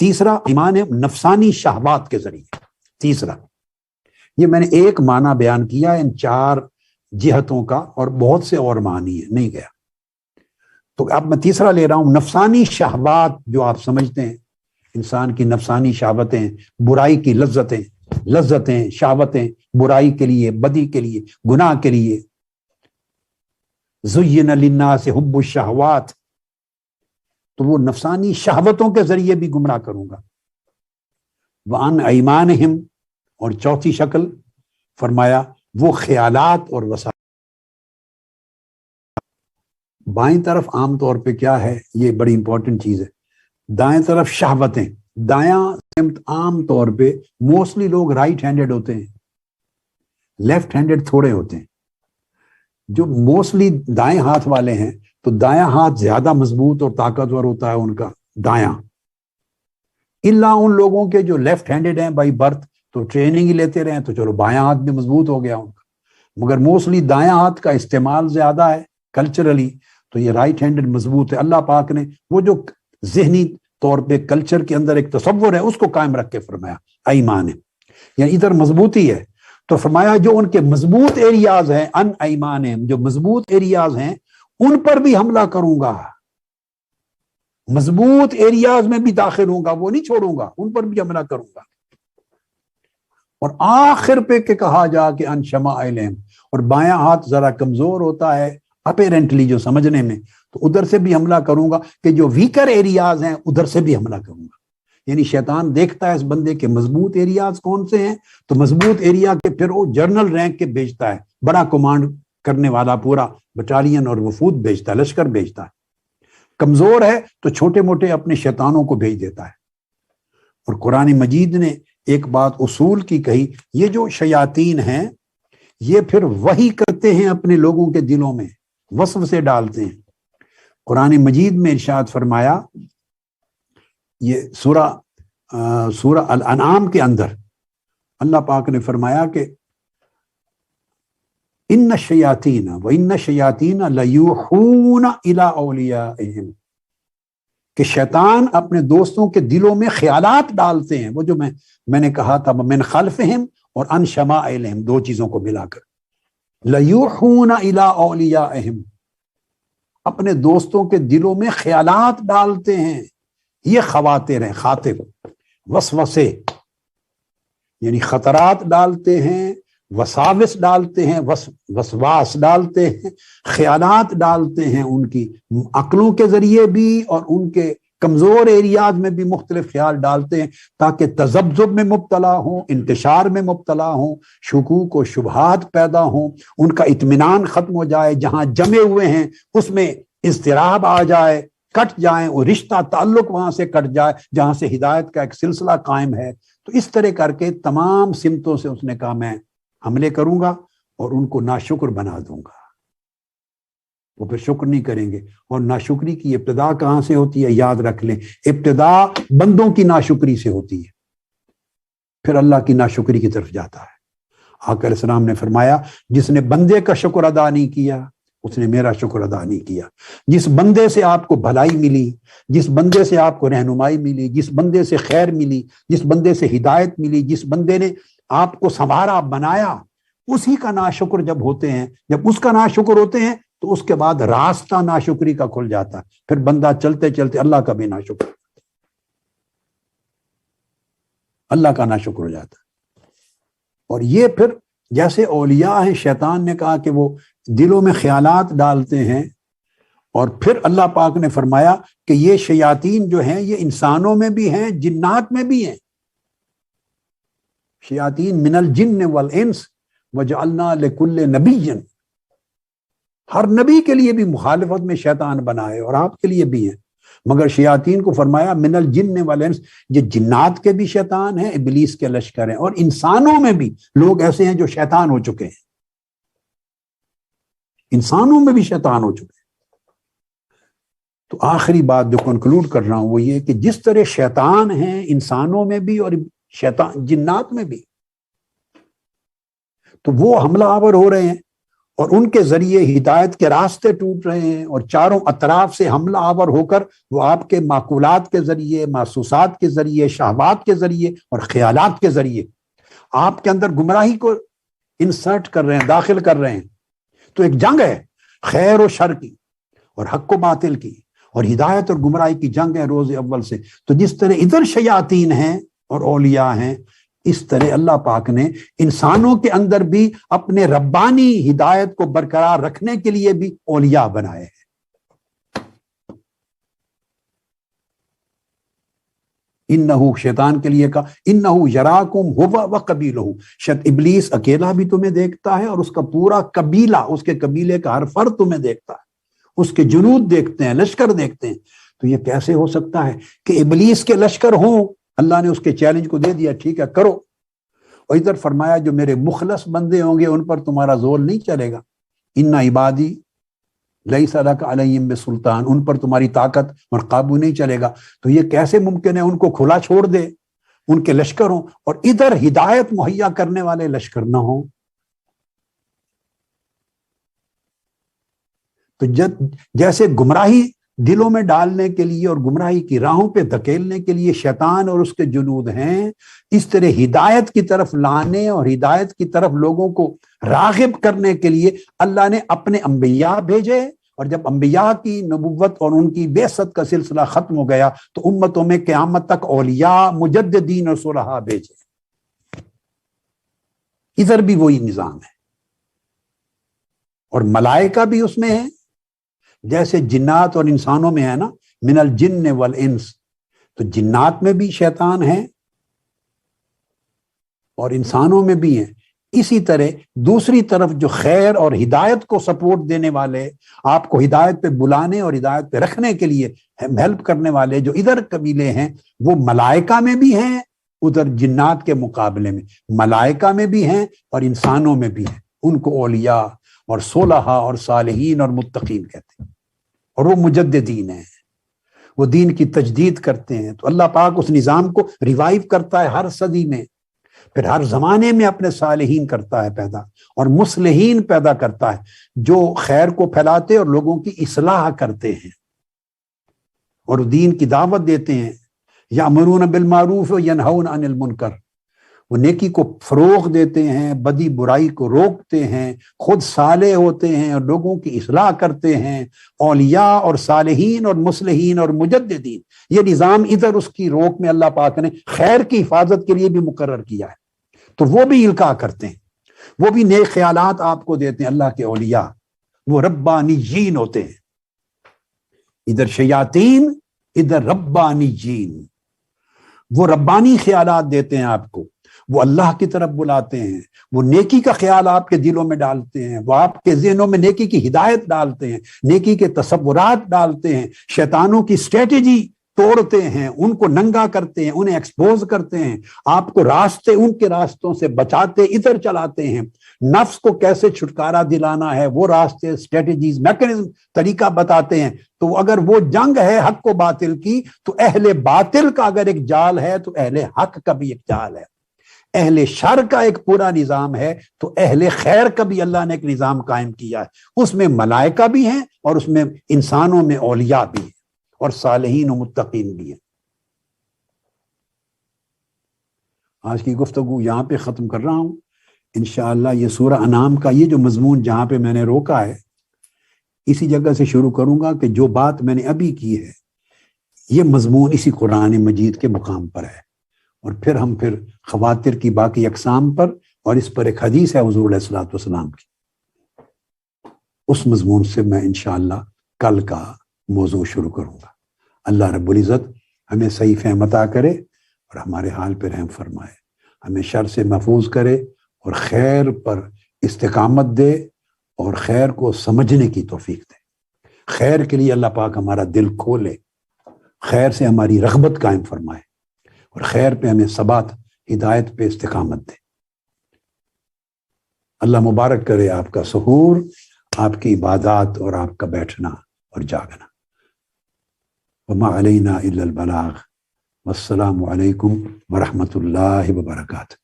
تیسرا ایمان نفسانی شہوات کے ذریعے. تیسرا یہ میں نے ایک معنی بیان کیا ان 4 جہتوں کا، اور بہت سے اور معنی ہے، نہیں گیا. تو اب میں تیسرا لے رہا ہوں، نفسانی شہوات. جو آپ سمجھتے ہیں انسان کی نفسانی شہوتیں، برائی کی لذتیں شہوتیں، برائی کے لیے، بدی کے لیے، گناہ کے لیے. زین للناس حب الشہوات، تو وہ نفسانی شہوتوں کے ذریعے بھی گمراہ کروں گا. وعن ایمانہم، اور چوتھی شکل فرمایا وہ خیالات اور وسائل. بائیں طرف عام طور پہ کیا ہے، یہ بڑی امپورٹنٹ چیز ہے، دائیں طرف شہوتیں. دایاں سمت عام طور پہ موسٹلی لوگ رائٹ ہینڈڈ ہوتے ہیں، لیفٹ ہینڈڈ تھوڑے ہوتے ہیں. جو موسٹلی دائیں ہاتھ والے ہیں تو دایاں ہاتھ زیادہ مضبوط اور طاقتور ہوتا ہے ان کا دایاں. الا ان لوگوں کے جو لیفٹ ہینڈڈ ہیں بائی برتھ، تو ٹریننگ ہی لیتے رہے تو چلو بایاں ہاتھ بھی مضبوط ہو گیا ان کا. مگر موسٹلی دایاں ہاتھ کا استعمال زیادہ ہے کلچرلی، تو یہ رائٹ ہینڈڈ مضبوط ہے. اللہ پاک نے وہ جو ذہنی طور پہ کلچر کے اندر ایک تصور ہے اس کو قائم رکھ کے فرمایا ایمان ہے، یعنی ادھر مضبوطی ہے. تو فرمایا جو ان کے مضبوط ایریاز ہیں، ان ایمان، جو مضبوط ایریاز ہیں ان پر بھی حملہ کروں گا. مضبوط ایریاز میں بھی داخل ہوں گا، وہ نہیں چھوڑوں گا، ان پر بھی حملہ کروں گا. اور آخر پہ کہ کہا جا کہ ان شمائلہم، اور بایاں ہاتھ ذرا کمزور ہوتا ہے اپیرنٹلی جو سمجھنے میں، تو ادھر سے بھی حملہ کروں گا کہ جو ویکر ایریاز ہیں ادھر سے بھی حملہ کروں گا. یعنی شیطان دیکھتا ہے اس بندے کے مضبوط ایریاز کون سے ہیں، تو مضبوط ایریا کے پھر وہ جرنل رینک کے بھیجتا ہے، بڑا کمانڈ کرنے والا پورا بٹالین اور وفود بھیجتا ہے، لشکر بھیجتا ہے. کمزور ہے تو چھوٹے موٹے اپنے شیطانوں کو بھیج دیتا ہے. اور قرآن مجید نے ایک بات اصول کی کہی، یہ جو شیاطین ہیں یہ پھر وحی کرتے ہیں اپنے لوگوں کے دلوں میں، وسوسے ڈالتے ہیں. قرآن مجید میں ارشاد فرمایا، یہ سورہ الانعام کے اندر اللہ پاک نے فرمایا کہ ان الشیاطین وان الشیاطین لیوحون الی اولیاءہم، کہ شیطان اپنے دوستوں کے دلوں میں خیالات ڈالتے ہیں. وہ جو میں نے کہا تھا من خلفہم اور ان شمائلہم، 2 چیزوں کو ملا کر، لیوحون الی اولیاءہم، اپنے دوستوں کے دلوں میں خیالات ڈالتے ہیں. یہ خواتر ہیں، خاطر، وسوسے یعنی خطرات ڈالتے ہیں، وساوس ڈالتے ہیں، وسواس ڈالتے ہیں، خیالات ڈالتے ہیں ان کی عقلوں کے ذریعے بھی، اور ان کے کمزور ایریاز میں بھی مختلف خیال ڈالتے ہیں تاکہ تذبذب میں مبتلا ہوں، انتشار میں مبتلا ہوں، شکوک و شبہات پیدا ہوں، ان کا اطمینان ختم ہو جائے، جہاں جمے ہوئے ہیں اس میں اضطراب آ جائے، کٹ جائیں، اور رشتہ تعلق وہاں سے کٹ جائے جہاں سے ہدایت کا ایک سلسلہ قائم ہے. تو اس طرح کر کے تمام سمتوں سے اس نے کہا میں حملے کروں گا اور ان کو ناشکر بنا دوں گا. وہ پھر شکر نہیں کریں گے. اور ناشکری کی ابتدا کہاں سے ہوتی ہے، یاد رکھ لیں، ابتدا بندوں کی ناشکری سے ہوتی ہے، پھر اللہ کی ناشکری کی طرف جاتا ہے. آقا علیہ السلام نے فرمایا جس نے بندے کا شکر ادا نہیں کیا اس نے میرا شکر ادا نہیں کیا. جس بندے سے آپ کو بھلائی ملی، جس بندے سے آپ کو رہنمائی ملی، جس بندے سے خیر ملی، جس بندے سے ہدایت ملی، جس بندے نے آپ کو سنوارا بنایا، اسی کا ناشکر جب ہوتے ہیں، جب اس کا ناشکر ہوتے ہیں تو اس کے بعد راستہ ناشکری کا کھل جاتا ہے. پھر بندہ چلتے چلتے اللہ کا بھی ناشکر، اللہ کا ناشکر ہو جاتا ہے. اور یہ پھر جیسے اولیاء ہیں، شیطان نے کہا کہ وہ دلوں میں خیالات ڈالتے ہیں، اور پھر اللہ پاک نے فرمایا کہ یہ شیاطین جو ہیں یہ انسانوں میں بھی ہیں، جنات میں بھی ہیں. شیاطین من الجن والانس وجعلنا لکل نبی، ہر نبی کے لیے بھی مخالفت میں شیطان بنائے اور آپ کے لیے بھی ہیں. مگر شیاطین کو فرمایا من الجن والانس، یہ جنات کے بھی شیطان ہیں، ابلیس کے لشکر ہیں، اور انسانوں میں بھی لوگ ایسے ہیں جو شیطان ہو چکے ہیں، انسانوں میں بھی شیطان ہو چکے ہیں. تو آخری بات جو کنکلوڈ کر رہا ہوں وہ یہ کہ جس طرح شیطان ہیں انسانوں میں بھی اور شیطان جنات میں بھی، تو وہ حملہ آور ہو رہے ہیں. اور ان کے ذریعے ہدایت کے راستے ٹوٹ رہے ہیں، اور چاروں اطراف سے حملہ آور ہو کر وہ آپ کے معقولات کے ذریعے، محسوسات کے ذریعے، شہوات کے ذریعے اور خیالات کے ذریعے آپ کے اندر گمراہی کو انسرٹ کر رہے ہیں، داخل کر رہے ہیں۔ تو ایک جنگ ہے خیر و شر کی، اور حق و باطل کی، اور ہدایت اور گمراہی کی جنگ ہے روز اول سے۔ تو جس طرح ادھر شیاطین ہیں اور اولیاء ہیں، اس طرح اللہ پاک نے انسانوں کے اندر بھی اپنے ربانی ہدایت کو برقرار رکھنے کے لیے بھی اولیاء بنائے ہیں۔ انہو، شیطان کے لیے کہا انہو یراکم ہوا وقبیلہ، ابلیس اکیلا بھی تمہیں دیکھتا ہے، اور اس کا پورا قبیلہ، اس کے قبیلے کا ہر فرد تمہیں دیکھتا ہے، اس کے جنود دیکھتے ہیں، لشکر دیکھتے ہیں۔ تو یہ کیسے ہو سکتا ہے کہ ابلیس کے لشکر ہوں؟ اللہ نے اس کے چیلنج کو دے دیا، ٹھیک ہے کرو۔ اور ادھر فرمایا جو میرے مخلص بندے ہوں گے ان پر تمہارا زور نہیں چلے گا، ان عبادی لیس لک علیہم بسلطان، ان پر تمہاری طاقت اور قابو نہیں چلے گا۔ تو یہ کیسے ممکن ہے ان کو کھلا چھوڑ دے، ان کے لشکر ہوں، اور ادھر ہدایت مہیا کرنے والے لشکر نہ ہوں؟ تو جیسے گمراہی دلوں میں ڈالنے کے لیے اور گمراہی کی راہوں پہ دھکیلنے کے لیے شیطان اور اس کے جنود ہیں، اس طرح ہدایت کی طرف لانے اور ہدایت کی طرف لوگوں کو راغب کرنے کے لیے اللہ نے اپنے انبیاء بھیجے، اور جب انبیاء کی نبوت اور ان کی بعثت کا سلسلہ ختم ہو گیا تو امتوں میں قیامت تک اولیاء، مجددین اور صلحاء بھیجے۔ ادھر بھی وہی نظام ہے، اور ملائکہ بھی اس میں ہیں، جیسے جنات اور انسانوں میں ہے نا، من الجن والانس، تو جنات میں بھی شیطان ہیں اور انسانوں میں بھی ہیں۔ اسی طرح دوسری طرف جو خیر اور ہدایت کو سپورٹ دینے والے، آپ کو ہدایت پہ بلانے اور ہدایت پہ رکھنے کے لیے ہیلپ کرنے والے جو ادھر قبیلے ہیں، وہ ملائکہ میں بھی ہیں، ادھر جنات کے مقابلے میں ملائکہ میں بھی ہیں اور انسانوں میں بھی ہیں۔ ان کو اولیاء اور صلحاء اور صالحین اور متقین کہتے ہیں، اور وہ مجددین ہیں، وہ دین کی تجدید کرتے ہیں۔ تو اللہ پاک اس نظام کو ریوائیو کرتا ہے ہر صدی میں، پھر ہر زمانے میں اپنے صالحین کرتا ہے پیدا، اور مصلحین پیدا کرتا ہے جو خیر کو پھیلاتے اور لوگوں کی اصلاح کرتے ہیں اور دین کی دعوت دیتے ہیں۔ یأمرون بالمعروف وینہون عن المنکر، وہ نیکی کو فروغ دیتے ہیں، بدی برائی کو روکتے ہیں، خود صالح ہوتے ہیں اور لوگوں کی اصلاح کرتے ہیں۔ اولیاء اور صالحین اور مصلحین اور مجددین، یہ نظام ادھر اس کی روک میں اللہ پاک نے خیر کی حفاظت کے لیے بھی مقرر کیا ہے۔ تو وہ بھی القاء کرتے ہیں، وہ بھی نیک خیالات آپ کو دیتے ہیں۔ اللہ کے اولیاء وہ ربانیین ہوتے ہیں، ادھر شیاطین، ادھر ربانیین، وہ ربانی خیالات دیتے ہیں آپ کو، وہ اللہ کی طرف بلاتے ہیں، وہ نیکی کا خیال آپ کے دلوں میں ڈالتے ہیں، وہ آپ کے ذہنوں میں نیکی کی ہدایت ڈالتے ہیں، نیکی کے تصورات ڈالتے ہیں، شیطانوں کی اسٹریٹجی توڑتے ہیں، ان کو ننگا کرتے ہیں، انہیں ایکسپوز کرتے ہیں، آپ کو راستے ان کے راستوں سے بچاتے ادھر چلاتے ہیں، نفس کو کیسے چھٹکارا دلانا ہے وہ راستے، اسٹریٹجیز، میکنزم، طریقہ بتاتے ہیں۔ تو اگر وہ جنگ ہے حق و باطل کی، تو اہل باطل کا اگر ایک جال ہے تو اہل حق کا بھی ایک جال ہے، اہل شر کا ایک پورا نظام ہے تو اہل خیر کا بھی اللہ نے ایک نظام قائم کیا ہے۔ اس میں ملائکہ بھی ہیں اور اس میں انسانوں میں اولیاء بھی ہیں اور صالحین و متقین بھی ہیں۔ آج کی گفتگو یہاں پہ ختم کر رہا ہوں۔ انشاءاللہ یہ سورہ انعام کا یہ جو مضمون جہاں پہ میں نے روکا ہے، اسی جگہ سے شروع کروں گا کہ جو بات میں نے ابھی کی ہے یہ مضمون اسی قرآن مجید کے مقام پر ہے، اور پھر خواتر کی باقی اقسام پر، اور اس پر ایک حدیث ہے حضور علیہ الصلوۃ والسلام کی، اس مضمون سے میں انشاءاللہ کل کا موضوع شروع کروں گا۔ اللہ رب العزت ہمیں صحیح فہم عطا کرے اور ہمارے حال پہ رحم فرمائے، ہمیں شر سے محفوظ کرے اور خیر پر استقامت دے اور خیر کو سمجھنے کی توفیق دے۔ خیر کے لیے اللہ پاک ہمارا دل کھولے، خیر سے ہماری رغبت قائم فرمائے، اور خیر پہ ہمیں ثبات، ہدایت پہ استقامت دے۔ اللہ مبارک کرے آپ کا سحور، آپ کی عبادات اور آپ کا بیٹھنا اور جاگنا۔ وما علینا الا البلاغ، والسلام علیکم ورحمۃ اللہ وبرکاتہ۔